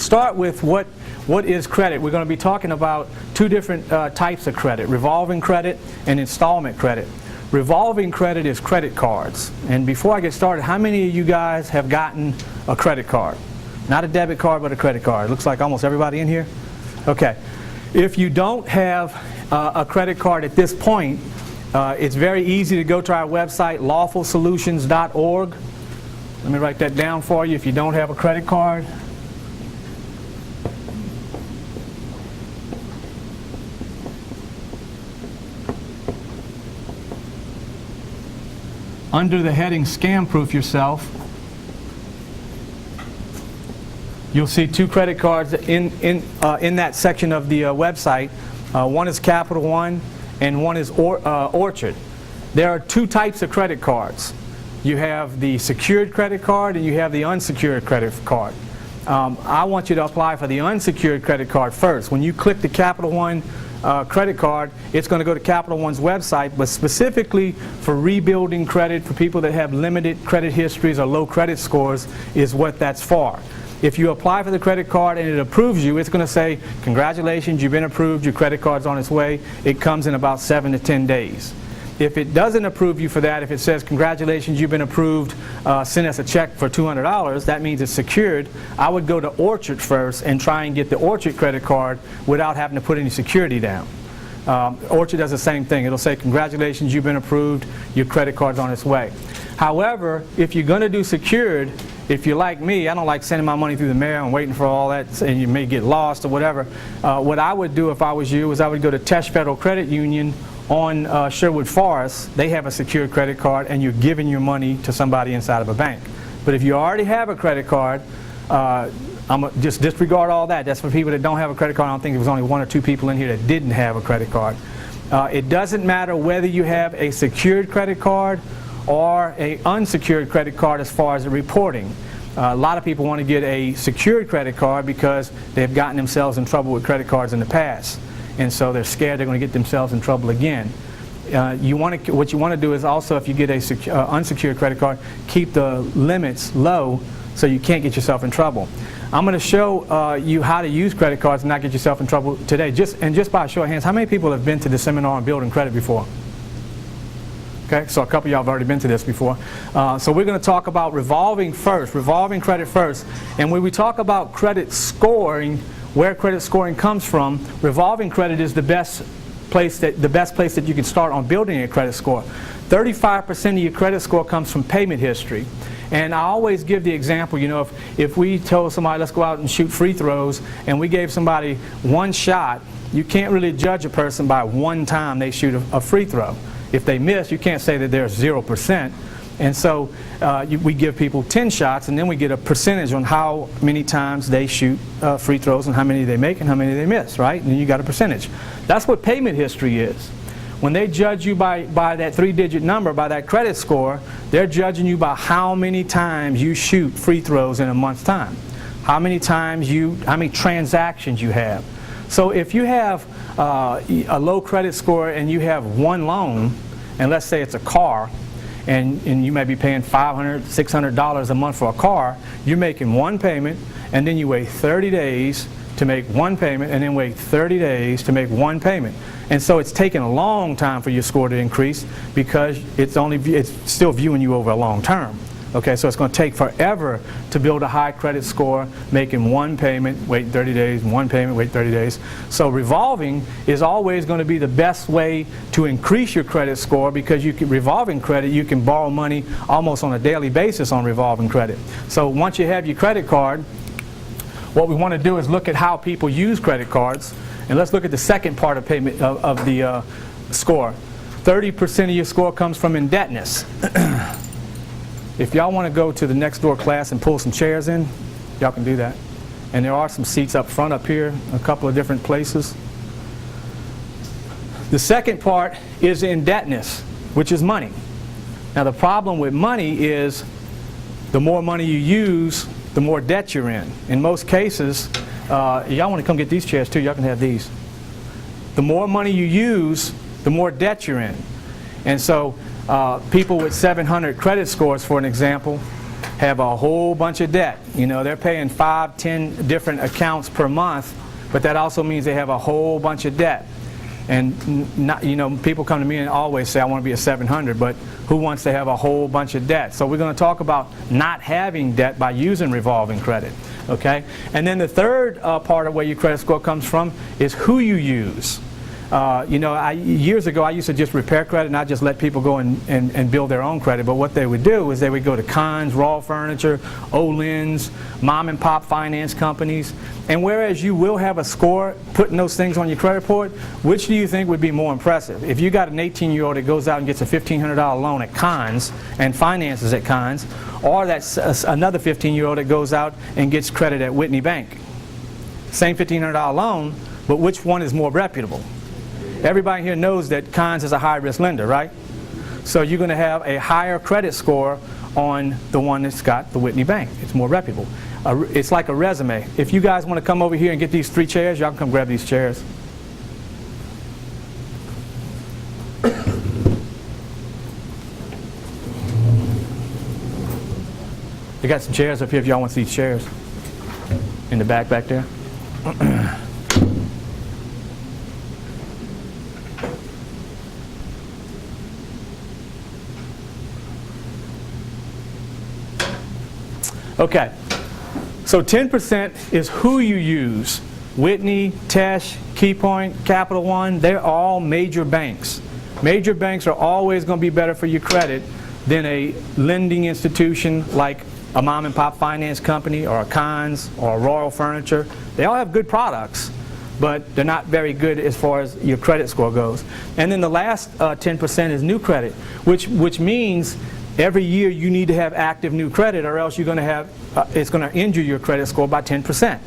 start with what is credit. We're going to be talking about two different types of credit: revolving credit and installment credit. Revolving credit is credit cards. And before I get started, how many of you guys have gotten a credit card? Not a debit card, but a credit card. It looks like almost everybody in here. Okay. If you don't have a credit card at this point, it's very easy to go to our website, lawfulsolutions.org. Let me write that down for you if you don't have a credit card. Under the heading Scam Proof Yourself, you'll see two credit cards in that section of the website. One is Credit-1 and one is Orchard. There are two types of credit cards. You have the secured credit card and you have the unsecured credit card. I want you to apply for the unsecured credit card first. When you click the Credit-1 credit card, it's going to go to Credit-1's website, but specifically for rebuilding credit, for people that have limited credit histories or low credit scores, is what that's for. If you apply for the credit card and it approves you, it's going to say, congratulations, you've been approved, your credit card's on its way. It comes in about 7 to 10 days. If it doesn't approve you for that, if it says, congratulations, you've been approved, send us a check for $200, that means it's secured. I would go to Orchard first and try and get the Orchard credit card without having to put any security down. Orchard does the same thing. It'll say, congratulations, you've been approved, your credit card's on its way. However, if you're going to do secured, if you're like me, I don't like sending my money through the mail and waiting for all that, and you may get lost or whatever. What I would do if I was you is I would go to Tesh Federal Credit Union on Sherwood Forest. They have a secured credit card, and you're giving your money to somebody inside of a bank. But if you already have a credit card, just disregard all that. That's for people that don't have a credit card. I don't think there was only 1 or 2 people in here that didn't have a credit card. It doesn't matter whether you have a secured credit card or an unsecured credit card as far as the reporting. A lot of people want to get a secured credit card because they've gotten themselves in trouble with credit cards in the past. And so they're scared they're going to get themselves in trouble again. What you want to do is also, if you get a unsecured credit card, keep the limits low so you can't get yourself in trouble. I'm going to show you how to use credit cards and not get yourself in trouble today. Just by a show of hands, how many people have been to the seminar on building credit before? Okay, so a couple of y'all have already been to this before. So we're going to talk about revolving credit first. And when we talk about credit scoring, where credit scoring comes from, revolving credit is the best place that you can start on building a credit score. 35% of your credit score comes from payment history. And I always give the example, you know, if we told somebody, let's go out and shoot free throws, and we gave somebody one shot, you can't really judge a person by one time they shoot a free throw. If they miss, you can't say that they're 0%. And so we give people 10 shots, and then we get a percentage on how many times they shoot free throws and how many they make and how many they miss, right? And then you got a percentage. That's what payment history is. When they judge you by that 3-digit number, by that credit score, they're judging you by how many times you shoot free throws in a month's time. How many transactions you have. So if you have a low credit score and you have one loan, and let's say it's a car, and you may be paying $500, $600 a month for a car, you're making one payment, and then you wait 30 days to make one payment, and then wait 30 days to make one payment. And so it's taking a long time for your score to increase because it's still viewing you over a long term. Okay, so it's going to take forever to build a high credit score, making one payment, wait 30 days, one payment, wait 30 days. So revolving is always going to be the best way to increase your credit score because revolving credit, you can borrow money almost on a daily basis on revolving credit. So once you have your credit card, what we want to do is look at how people use credit cards. And let's look at the second part of payment of the score. 30% of your score comes from indebtedness. If y'all want to go to the next door class and pull some chairs in, y'all can do that. And there are some seats up front up here, a couple of different places. The second part is indebtedness, which is money. Now the problem with money is the more money you use, the more debt you're in. In most cases, y'all want to come get these chairs too, y'all can have these. The more money you use, the more debt you're in. And so people with 700 credit scores, for an example, have a whole bunch of debt. You know, they're paying 5, 10 different accounts per month, but that also means they have a whole bunch of debt. And not, you know, people come to me and always say, I want to be a 700, but who wants to have a whole bunch of debt? So we're going to talk about not having debt by using revolving credit, okay? And then the third part of where your credit score comes from is who you use. You know, years ago I used to just repair credit, not just let people go and build their own credit, but what they would do is they would go to Conn's, Raw Furniture, Olin's, mom and pop finance companies, and whereas you will have a score putting those things on your credit report, which do you think would be more impressive? If you got an 18-year-old that goes out and gets a $1,500 loan at Conn's and finances at Conn's, or that's another 15-year-old that goes out and gets credit at Whitney Bank. Same $1,500 loan, but which one is more reputable? Everybody here knows that Conn's is a high-risk lender, right? So you're going to have a higher credit score on the one that's got the Whitney Bank. It's more reputable. It's like a resume. If you guys want to come over here and get these 3 chairs, y'all can come grab these chairs. They got some chairs up here if y'all want to see these chairs. In the back there. Okay, so 10% is who you use. Whitney, Tesh, Keypoint, Capital One, they're all major banks. Major banks are always going to be better for your credit than a lending institution like a mom and pop finance company or a Conn's or a Royal Furniture. They all have good products, but they're not very good as far as your credit score goes. And then the last 10% is new credit, which means every year you need to have active new credit, or else you're going to have it's going to injure your credit score by 10%.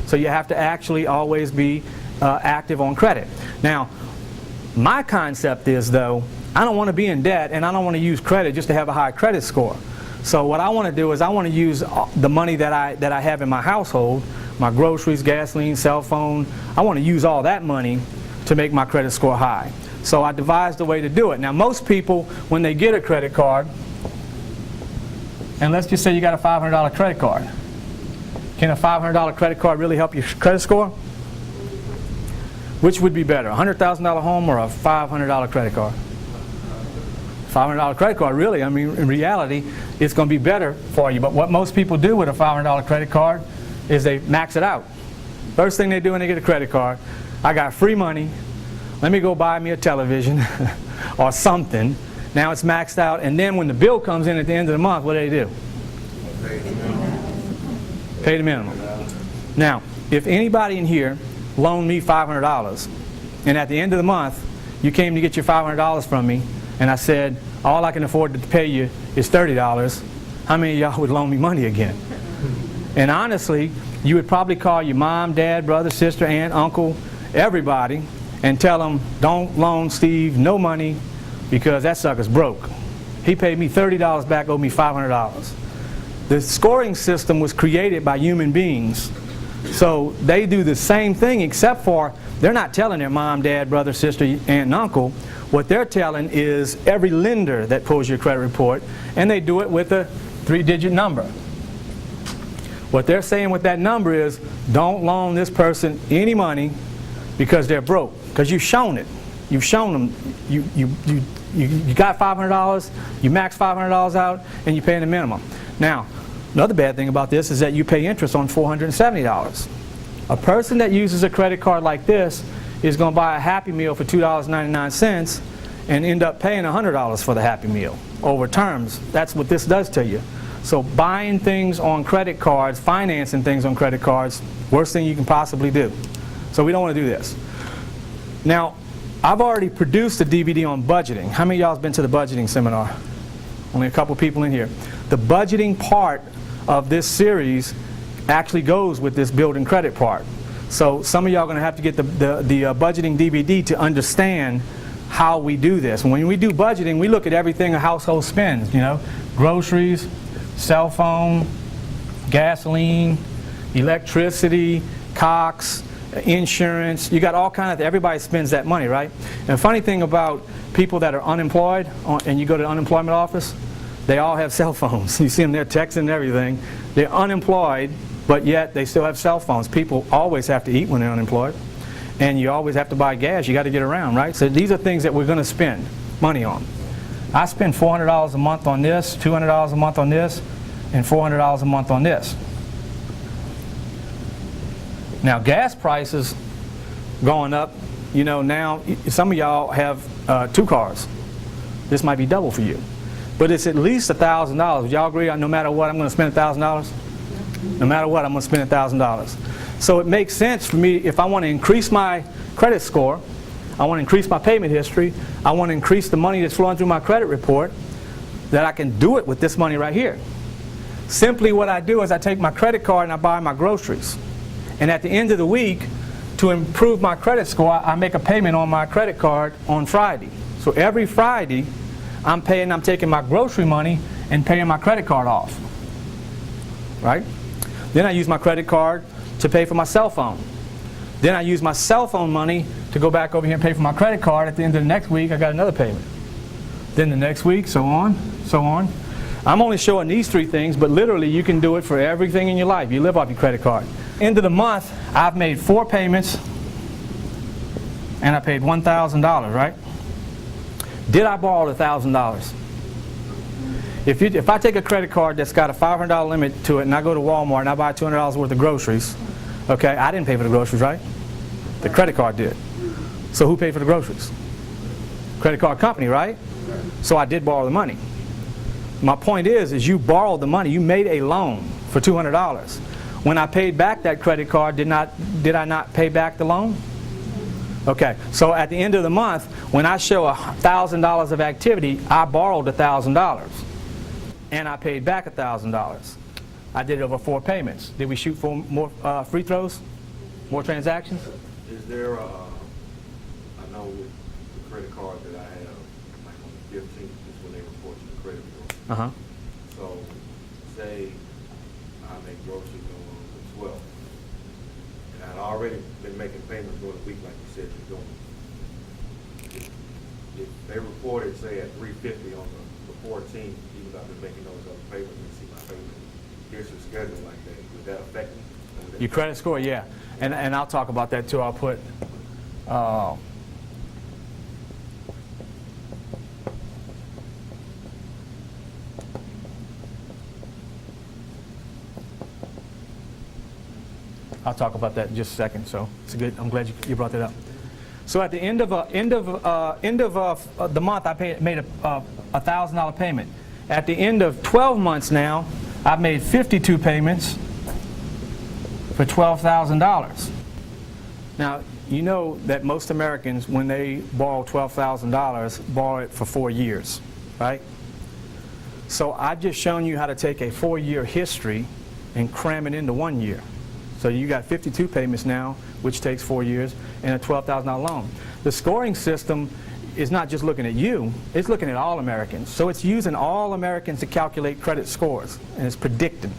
So you have to actually always be active on credit. Now, my concept is, though, I don't want to be in debt and I don't want to use credit just to have a high credit score. So what I want to do is I want to use the money that I have in my household, my groceries, gasoline, cell phone. I want to use all that money to make my credit score high. So I devised a way to do it. Now, most people, when they get a credit card, and let's just say you got a $500 credit card. Can a $500 credit card really help your credit score? Which would be better, a $100,000 home or a $500 credit card? $500 credit card, really, I mean, in reality, it's going to be better for you. But what most people do with a $500 credit card is they max it out. First thing they do when they get a credit card, I got free money, let me go buy me a television or something. Now it's maxed out, and then when the bill comes in at the end of the month, what do? Pay the minimum. Now, if anybody in here loaned me $500, and at the end of the month, you came to get your $500 from me, and I said, all I can afford to pay you is $30, how many of y'all would loan me money again? And honestly, you would probably call your mom, dad, brother, sister, aunt, uncle, everybody, and tell them, don't loan Steve no money, because that sucker's broke. He paid me $30 back, owed me $500. The scoring system was created by human beings. So they do the same thing, except for they're not telling their mom, dad, brother, sister, aunt, and uncle. What they're telling is every lender that pulls your credit report, and they do it with a 3-digit number. What they're saying with that number is, don't loan this person any money because they're broke. Because you've shown it. You've shown them you got $500, you max $500 out, and you're paying the minimum. Now, another bad thing about this is that you pay interest on $470. A person that uses a credit card like this is going to buy a Happy Meal for $2.99 and end up paying $100 for the Happy Meal over terms. That's what this does to you. So buying things on credit cards, financing things on credit cards, worst thing you can possibly do. So we don't want to do this. Now, I've already produced a DVD on budgeting. How many of y'all have been to the budgeting seminar? Only a couple people in here. The budgeting part of this series actually goes with this building credit part. So some of y'all are going to have to get the budgeting DVD to understand how we do this. When we do budgeting, we look at everything a household spends, you know, groceries, cell phone, gasoline, electricity, Cox, insurance. You got all kinds of, everybody spends that money, right? And the funny thing about people that are unemployed, and you go to the unemployment office, they all have cell phones. You see them there texting and everything. They're unemployed, but yet they still have cell phones. People always have to eat when they're unemployed, and you always have to buy gas. You got to get around, right? So these are things that we're going to spend money on. I spend $400 a month on this, $200 a month on this, and $400 a month on this. Now, gas prices going up. You know, now some of y'all have 2 cars. This might be double for you. But it's at least $1,000. Would y'all agree? No matter what, I'm going to spend $1,000? No matter what, I'm going to spend $1,000. So it makes sense for me, if I want to increase my credit score, I want to increase my payment history, I want to increase the money that's flowing through my credit report, that I can do it with this money right here. Simply what I do is I take my credit card and I buy my groceries. And at the end of the week, to improve my credit score, I make a payment on my credit card on Friday. So every Friday, I'm taking my grocery money and paying my credit card off. Right? Then I use my credit card to pay for my cell phone. Then I use my cell phone money to go back over here and pay for my credit card. At the end of the next week, I got another payment. Then the next week, so on, so on. I'm only showing these 3 things, but literally you can do it for everything in your life. You live off your credit card. End of the month, I've made 4 payments, and I paid $1,000, right? Did I borrow $1,000? If I take a credit card that's got a $500 limit to it, and I go to Walmart and I buy $200 worth of groceries, okay, I didn't pay for the groceries, right? The credit card did. So who paid for the groceries? Credit card company, right? So I did borrow the money. My point is you borrowed the money. You made a loan for $200. When I paid back that credit card, did I not pay back the loan? Okay, so at the end of the month, when I show $1,000 of activity, I borrowed $1,000, and I paid back $1,000. I did it over 4 payments. Did we shoot for more free throws, more transactions? Is there, I know with the credit card that I have, like on the 15th is when they report to the credit bureau. So, say I make groceries on the 12th, and I'd already been making payments during the week like you said you're doing. If they reported, say, at $350 on the 14th, even though I've been making those other payments and see my payment, here's your schedule like that, would that affect me? Your credit score, yeah. And I'll talk about that too. I'll put I'll talk about that in just a second. So it's good. I'm glad you brought that up. So at the end of the month, I made a $1,000 payment. At the end of 12 months now, I've made 52 payments for $12,000. Now, you know that most Americans, when they borrow $12,000, borrow it for 4 years, right? So I've just shown you how to take a 4-year history and cram it into 1 year. So you got 52 payments now, which takes 4 years, and a $12,000 loan. The scoring system is not just looking at you, it's looking at all Americans. So it's using all Americans to calculate credit scores, and it's predicting.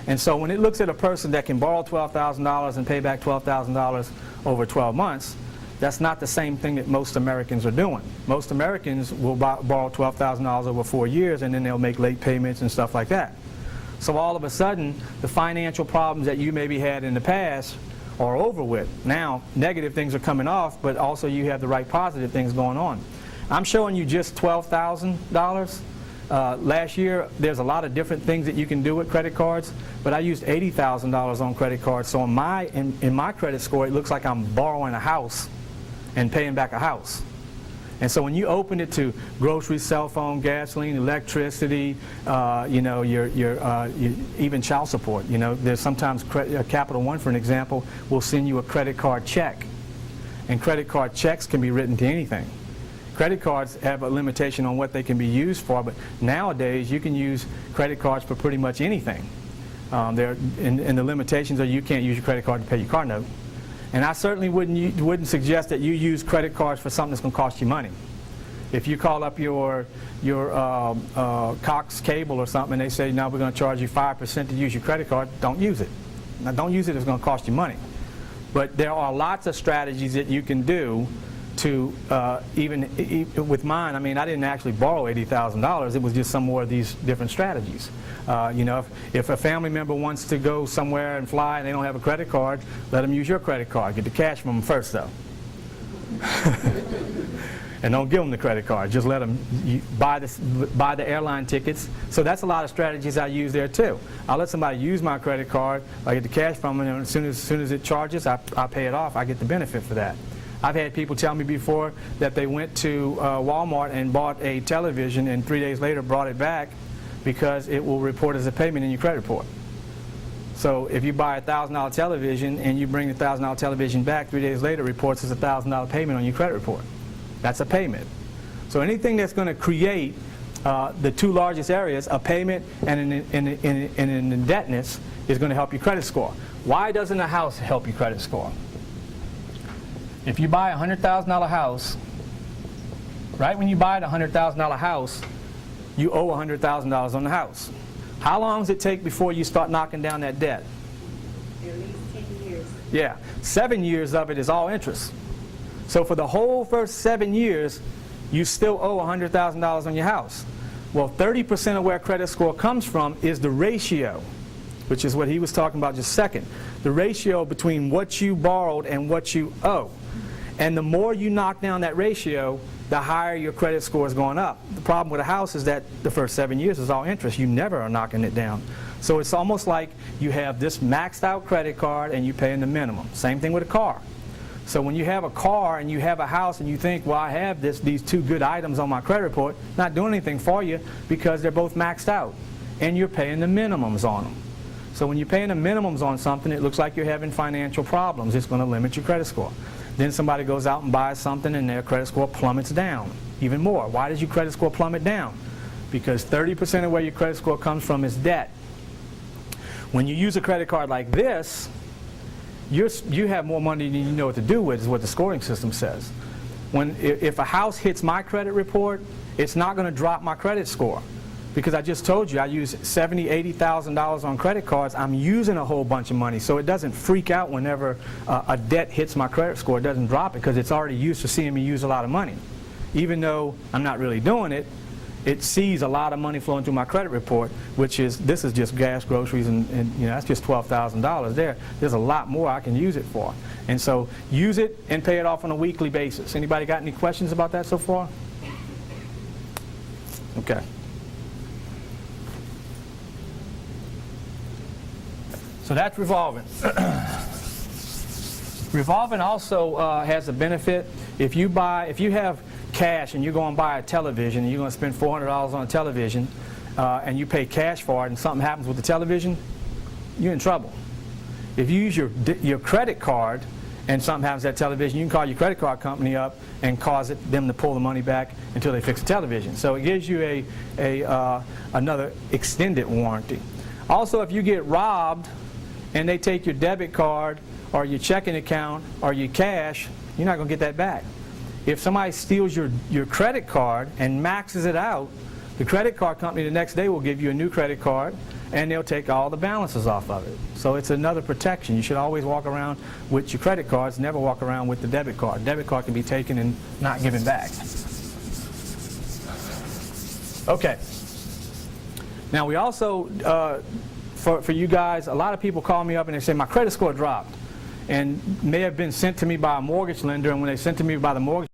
And so when it looks at a person that can borrow $12,000 and pay back $12,000 over 12 months, that's not the same thing that most Americans are doing. Most Americans will borrow $12,000 over 4 years, and then they'll make late payments and stuff like that. So all of a sudden, the financial problems that you maybe had in the past are over with. Now, negative things are coming off, but also you have the right positive things going on. I'm showing you just $12,000. Last year, there's a lot of different things that you can do with credit cards, but I used $80,000 on credit cards. So in my credit score, it looks like I'm borrowing a house and paying back a house. And so when you open it to groceries, cell phone, gasoline, electricity, even child support, there's sometimes Capital One, for an example, will send you a credit card check. And credit card checks can be written to anything. Credit cards have a limitation on what they can be used for, but nowadays you can use credit cards for pretty much anything. And the limitations are you can't use your credit card to pay your car note. And I certainly wouldn't suggest that you use credit cards for something that's going to cost you money. If you call up your Cox Cable or something and they say, no, we're going to charge you 5% to use your credit card, don't use it. Now, don't use it if it's going to cost you money. But there are lots of strategies that you can do to even with mine, I mean, I didn't actually borrow $80,000. It was just some more of these different strategies. You know, if a family member wants to go somewhere and fly and they don't have a credit card, let them use your credit card. Get the cash from them first, though. And don't give them the credit card. Just let them buy the airline tickets. So that's a lot of strategies I use there too. I'll let somebody use my credit card. I get the cash from them, and as soon as it charges, I pay it off. I get the benefit for that. I've had people tell me before that they went to Walmart and bought a television, and 3 days later brought it back because it will report as a payment in your credit report. So if you buy a $1,000 television and you bring the $1,000 television back, 3 days later it reports as a $1,000 payment on your credit report. That's a payment. So anything that's going to create the two largest areas, a payment and an indebtedness, is going to help your credit score. Why doesn't a house help your credit score? If you buy a $100,000 house, right when you buy the $100,000 house, you owe $100,000 on the house. How long does it take before you start knocking down that debt? At least 10 years. Yeah, 7 years of it is all interest. So for the whole first 7 years, you still owe $100,000 on your house. Well, 30% of where credit score comes from is the ratio, which is what he was talking about just a second. The ratio between what you borrowed and what you owe. And the more you knock down that ratio, the higher your credit score is going up. The problem with a house is that the first 7 years is all interest. You never are knocking it down. So it's almost like you have this maxed out credit card and you pay in the minimum. Same thing with a car. So when you have a car and you have a house and you think, well, I have these two good items on my credit report, not doing anything for you because they're both maxed out. And you're paying the minimums on them. So when you're paying the minimums on something, it looks like you're having financial problems. It's going to limit your credit score. Then somebody goes out and buys something and their credit score plummets down even more. Why does your credit score plummet down? Because 30% of where your credit score comes from is debt. When you use a credit card like this, you have more money than you know what to do with, is what the scoring system says. If a house hits my credit report, it's not going to drop my credit score. Because I just told you, I use $70,000, $80,000 on credit cards. I'm using a whole bunch of money, so it doesn't freak out whenever a debt hits my credit score. It doesn't drop it because it's already used to seeing me use a lot of money. Even though I'm not really doing it, it sees a lot of money flowing through my credit report, this is just gas, groceries, and you know, that's just $12,000 there. There's a lot more I can use it for. And so use it and pay it off on a weekly basis. Anybody got any questions about that so far? Okay. So that's revolving. Revolving also has a benefit. If you have cash and you go and buy a television and you're going to spend $400 on a television and you pay cash for it and something happens with the television, you're in trouble. If you use your credit card and something happens to that television, you can call your credit card company up and cause them to pull the money back until they fix the television. So it gives you another extended warranty. Also, if you get robbed and they take your debit card or your checking account or your cash, you're not going to get that back. If somebody steals your credit card and maxes it out, the credit card company the next day will give you a new credit card and they'll take all the balances off of it. So it's another protection. You should always walk around with your credit cards, never walk around with the debit card. Debit card can be taken and not given back. Okay. Now we also, for you guys, a lot of people call me up and they say my credit score dropped and may have been sent to me by a mortgage lender, and when they sent to me by the mortgage